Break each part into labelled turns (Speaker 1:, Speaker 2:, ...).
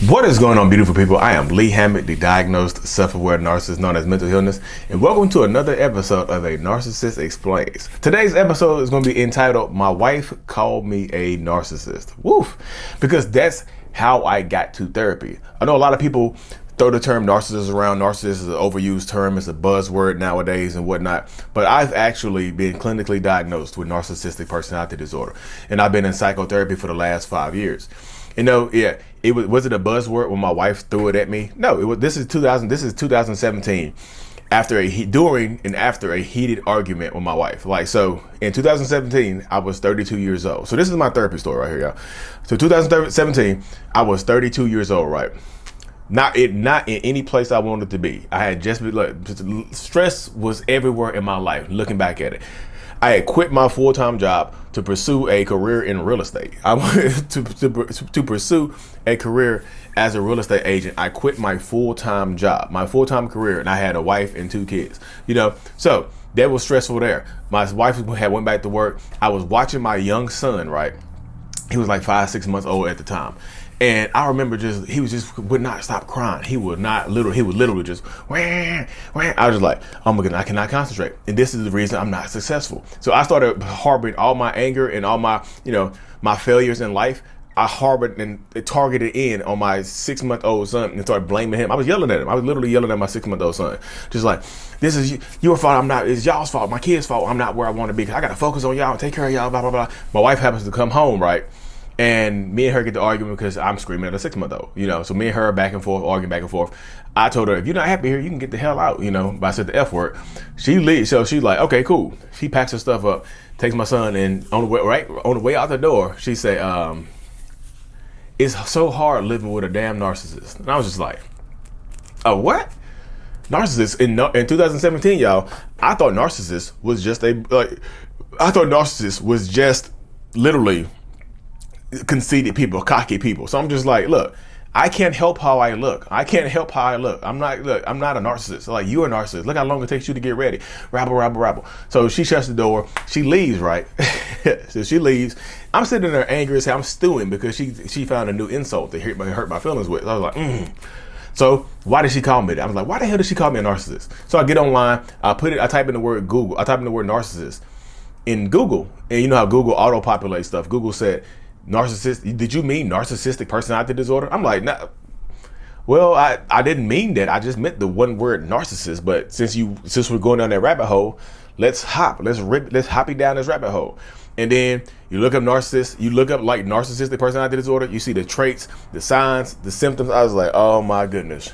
Speaker 1: What is going on, beautiful people? I am Lee Hammett, the diagnosed self-aware narcissist known as mental illness, and welcome to another episode of A Narcissist Explains. Today's episode is going to be entitled, My Wife Called Me a Narcissist. Woof! Because that's how I got to therapy. I know a lot of people throw the term narcissist around. Narcissist is an overused term. It's a buzzword nowadays and whatnot. But I've actually been clinically diagnosed with narcissistic personality disorder. And I've been in psychotherapy for the last 5 years. You know, yeah, was it a buzzword when my wife threw it at me? No, this is 2017 during and after a heated argument with my wife. So in 2017, I was 32 years old. So this is my therapy story right here, y'all. So 2017, I was 32 years old, right? Not in any place I wanted to be. I had just stress was everywhere in my life. Looking back at it, I had quit my full-time job to pursue a career in real estate. I wanted to pursue a career as a real estate agent. I quit my full-time job, my full-time career, and I had a wife and 2 kids. So that was stressful there. My wife had went back to work. I was watching my young son. Right, he was like 5-6 months old at the time. And I remember he would not stop crying. He would literally just, wah, wah. I was just like, oh my goodness, I cannot concentrate. And this is the reason I'm not successful. So I started harboring all my anger and all my, my failures in life. I harbored and targeted in on my 6-month-old son and started blaming him. I was yelling at him. I was literally yelling at my 6-month-old son. Just like, this is your fault. It's y'all's fault. My kid's fault. I'm not where I want to be. I got to focus on y'all and take care of y'all, blah, blah, blah. My wife happens to come home, right? And me and her get to arguing because I'm screaming at a 6-month-old, so me and her back and forth, arguing back and forth. I told her, if you're not happy here, you can get the hell out, but I said the F word. She leaves, so she's like, okay, cool. She packs her stuff up, takes my son, and on the way out the door, she said, it's so hard living with a damn narcissist. And I was just like, a what? Narcissist? In 2017, y'all, I thought narcissist was just literally conceited people, cocky people. So I'm just like, look, I can't help how I look. I'm not a narcissist. Like, you're a narcissist. Look how long it takes you to get ready. Rabble. So she shuts the door. She leaves, right? So she leaves. I'm sitting there angry as hell. I'm stewing because she found a new insult to hurt my feelings with. I was like, So why did she call me that? I was like, why the hell did she call me a narcissist? So I get online. I type in the word Google. I type in the word narcissist in Google. And you know how Google auto-populates stuff. Google said, narcissist, did you mean narcissistic personality disorder? I'm like, nah. Well, I didn't mean that. I just meant the one word narcissist. But since we're going down that rabbit hole, let's hop down this rabbit hole. And then you look up narcissist, you look up like narcissistic personality disorder, you see the traits, the signs, the symptoms. I was like, oh my goodness.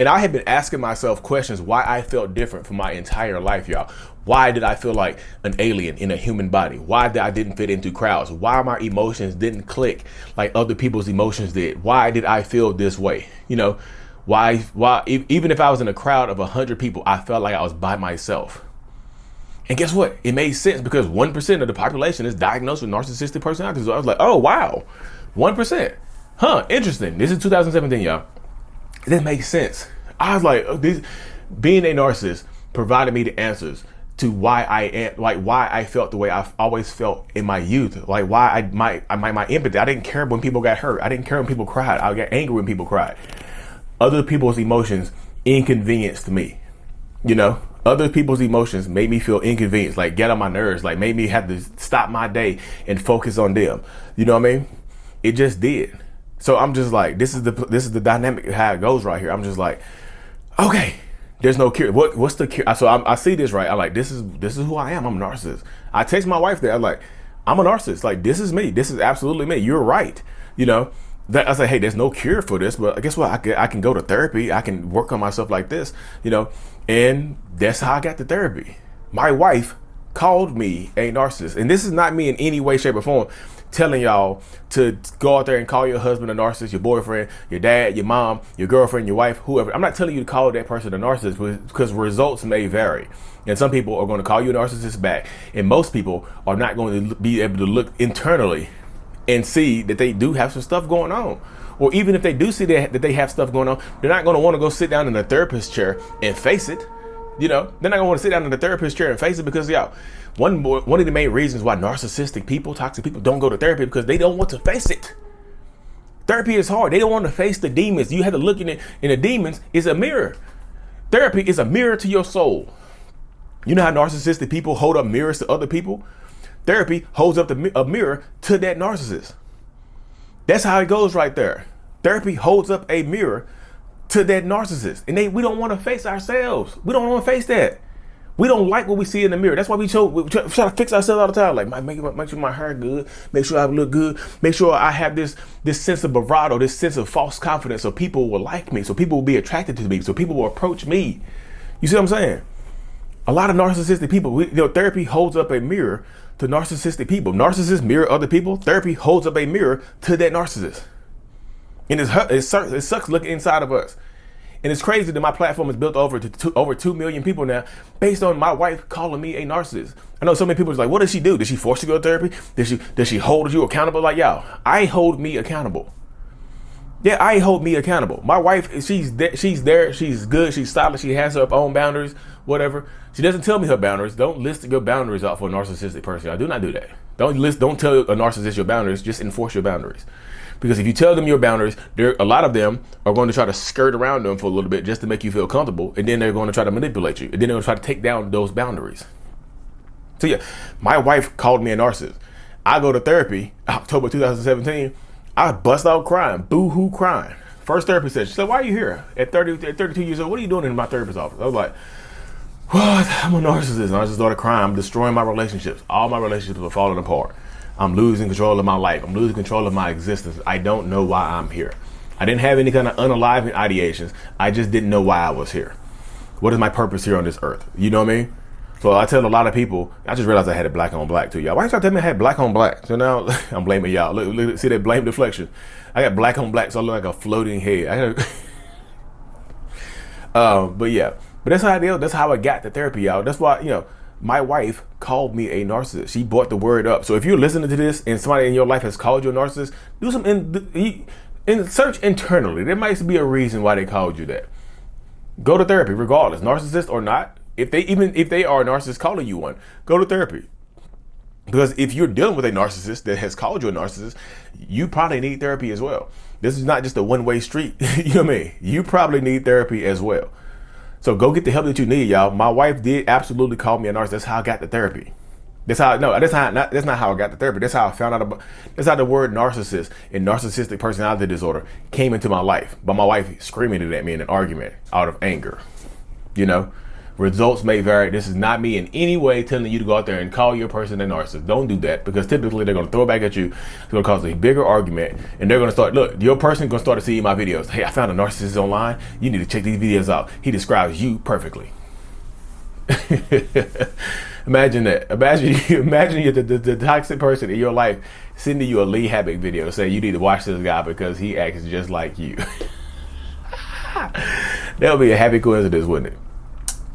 Speaker 1: And I had been asking myself questions why I felt different for my entire life, y'all. Why did I feel like an alien in a human body? Why did I didn't fit into crowds? Why my emotions didn't click like other people's emotions did? Why did I feel this way? Why even if I was in a crowd of 100 people, I felt like I was by myself. And guess what? It made sense because 1% of the population is diagnosed with narcissistic personality. So I was like, oh, wow, 1%. Huh, interesting. This is 2017, y'all. That makes sense. I was like, being a narcissist provided me the answers to why I felt the way I've always felt in my youth. Like why my empathy. I didn't care when people got hurt. I didn't care when people cried. I got angry when people cried. Other people's emotions inconvenienced me. Other people's emotions made me feel inconvenienced, like get on my nerves, like made me have to stop my day and focus on them. You know what I mean? It just did. So I'm just like, this is the dynamic how it goes right here. I'm just like, okay, there's no cure. What's the cure? So I see this, right? I'm like, this is who I am. I'm a narcissist. I text my wife there. I'm like, I'm a narcissist. Like, this is me. This is absolutely me. You're right. That I say, hey, there's no cure for this, but guess what? I can go to therapy. I can work on myself like this, and that's how I got to therapy. My wife called me a narcissist. And this is not me in any way, shape, or form telling y'all to go out there and call your husband a narcissist, your boyfriend, your dad, your mom, your girlfriend, your wife, whoever. I'm not telling you to call that person a narcissist because results may vary. And some people are going to call you a narcissist back. And most people are not going to be able to look internally and see that they do have some stuff going on. Or even if they do see that they have stuff going on, they're not going to want to go sit down in a therapist chair and face it. They're not going to want to sit down in the therapist chair and face it because, one of the main reasons why narcissistic people, toxic people don't go to therapy because they don't want to face it. Therapy is hard. They don't want to face the demons. You have to look in it, and the demons is a mirror. Therapy is a mirror to your soul. You know how narcissistic people hold up mirrors to other people? Therapy holds up a mirror to that narcissist. That's how it goes right there. Therapy holds up a mirror to that narcissist. And we don't want to face ourselves. We don't want to face that. We don't like what we see in the mirror. That's why we try to fix ourselves all the time. Like, make sure my hair good. Make sure I look good. Make sure I have this sense of bravado, this sense of false confidence, so people will like me, so people will be attracted to me, so people will approach me. You see what I'm saying? A lot of narcissistic people, therapy holds up a mirror to narcissistic people. Narcissists mirror other people. Therapy holds up a mirror to that narcissist. And it sucks looking inside of us. And it's crazy that my platform is built over 2 million people now based on my wife calling me a narcissist. I know so many people are like, what does she do? Did she force you to go to therapy? Does she hold you accountable? Like, y'all, I hold me accountable. Yeah, I hold me accountable. My wife, she's there, she's good, she's solid, she has her own boundaries, whatever. She doesn't tell me her boundaries. Don't list your boundaries out for a narcissistic person. I do not do that. Don't tell a narcissist your boundaries, just enforce your boundaries. Because if you tell them your boundaries, a lot of them are going to try to skirt around them for a little bit just to make you feel comfortable. And then they're going to try to manipulate you. And then they're going to try to take down those boundaries. So yeah, my wife called me a narcissist. I go to therapy, October 2017. I bust out crying, boo-hoo crying. First therapist said, she said, why are you here at 32 years old? What are you doing in my therapist's office? I was like, what? I'm a narcissist. And I just started crying. I'm destroying my relationships. All my relationships are falling apart. I'm losing control of my life. I'm losing control of my existence. I don't know why I'm here. I didn't have any kind of unaliving ideations. I just didn't know why I was here. What is my purpose here on this earth? You know what I mean? So I tell a lot of people, I just realized I had it black on black too, y'all. Why did y'all tell me I had black on black? So now I'm blaming y'all. Look, see that blame deflection? I got black on black, so I look like a floating head. But yeah, but that's how I deal. That's how I got to therapy, y'all. That's why, my wife called me a narcissist. She brought the word up. So if you're listening to this and somebody in your life has called you a narcissist, do some in search internally. There might be a reason why they called you that. Go to therapy, regardless, narcissist or not. If they are a narcissist calling you one, go to therapy. Because if you're dealing with a narcissist that has called you a narcissist, you probably need therapy as well. This is not just a one-way street. You know what I mean? You probably need therapy as well. So go get the help that you need, y'all. My wife did absolutely call me a narcissist. That's how I got the therapy. That's not how I got the therapy. That's how I found out that's how the word narcissist and narcissistic personality disorder came into my life. But my wife screaming it at me in an argument out of anger. Results may vary. This is not me in any way telling you to go out there and call your person a narcissist. Don't do that, because typically they're going to throw it back at you. It's going to cause a bigger argument, and they're going to start, look, your person is going to start to see my videos. Hey, I found a narcissist online. You need to check these videos out. He describes you perfectly. Imagine that. Imagine you're the toxic person in your life sending you a Lee Habit video saying you need to watch this guy because he acts just like you. That would be a happy coincidence, wouldn't it?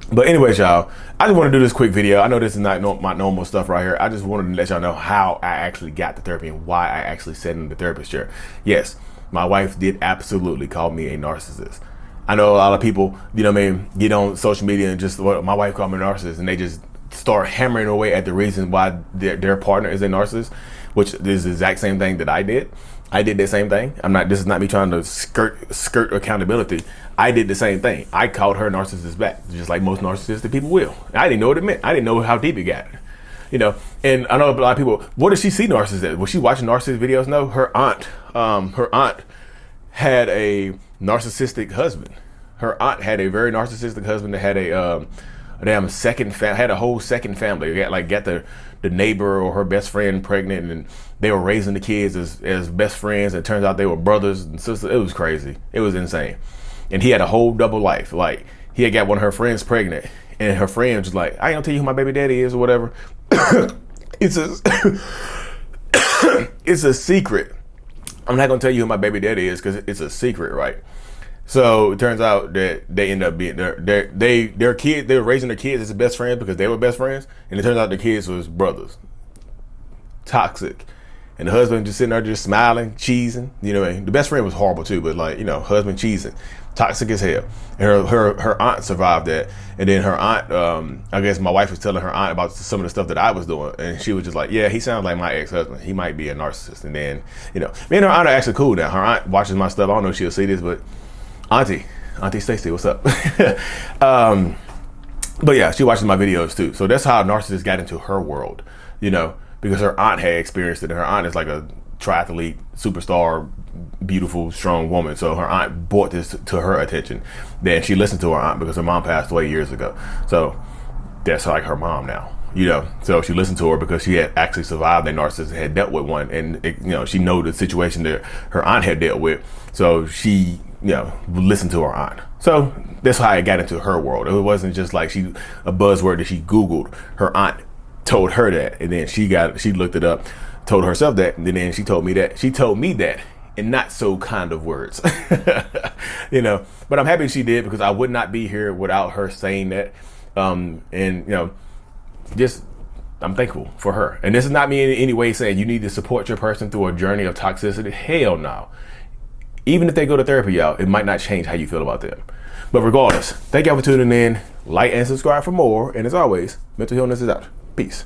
Speaker 1: But anyways, y'all, I just want to do this quick video. I know this is not my normal stuff right here. I just wanted to let y'all know how I actually got the therapy and why I actually sat in the therapist chair. Yes, my wife did absolutely call me a narcissist. I know a lot of people, get on social media and just, well, my wife called me a narcissist, and they just start hammering away at the reason why their partner is a narcissist, which is the exact same thing that I did. I did the same thing. This is not me trying to skirt accountability. I did the same thing. I called her a narcissist back, just like most narcissistic people will. I didn't know what it meant. I didn't know how deep it got. And I know a lot of people, what does she see narcissists at? Was she watching narcissist videos? No, her aunt had a narcissistic husband. Her aunt had a very narcissistic husband that had had a whole second family. Got the neighbor or her best friend pregnant, and they were raising the kids as best friends. It turns out they were brothers and sisters. It was crazy. It was insane. And he had a whole double life. Like, he had got one of her friends pregnant, and her friend was like, I ain't gonna tell you who my baby daddy is or whatever. It's a secret. I'm not gonna tell you who my baby daddy is because it's a secret, right? So it turns out that they end up being their kid. They were raising their kids as best friends because they were best friends, and it turns out the kids was brothers. Toxic, And the husband just sitting there just smiling, cheesing. You know, the best friend was horrible too, but like, you know, husband cheesing, toxic as hell. And her aunt survived that. And then her aunt, I guess my wife was telling her aunt about some of the stuff that I was doing. And she was just like, yeah, he sounds like my ex-husband. He might be a narcissist. And then, you know, me and her aunt are actually cool now. Her aunt watches my stuff. I don't know if she'll see this, but Auntie Stacy, what's up? But yeah, she watches my videos too. So that's how narcissists got into her world, you know, because her aunt had experienced it. And her aunt is like a triathlete, superstar, beautiful, strong woman. So her aunt brought this to her attention. Then she listened to her aunt because her mom passed away years ago. So that's like her mom now, you know. So she listened to her because she had actually survived a narcissist and had dealt with one. And, you know, she know the situation that her aunt had dealt with. So she, you know, listened to her aunt. So that's how it got into her world. It wasn't just like a buzzword that she Googled. Her aunt told her that, and then she looked it up, told herself that, and then she told me that. She told me that in not so kind of words, you know. But I'm happy she did, because I would not be here without her saying that. And you know, just I'm thankful for her. And this is not me in any way saying you need to support your person through a journey of toxicity. Hell no. Even if they go to therapy, y'all, it might not change how you feel about them. But regardless, thank y'all for tuning in. Like and subscribe for more. And as always, mental illness is out. Peace.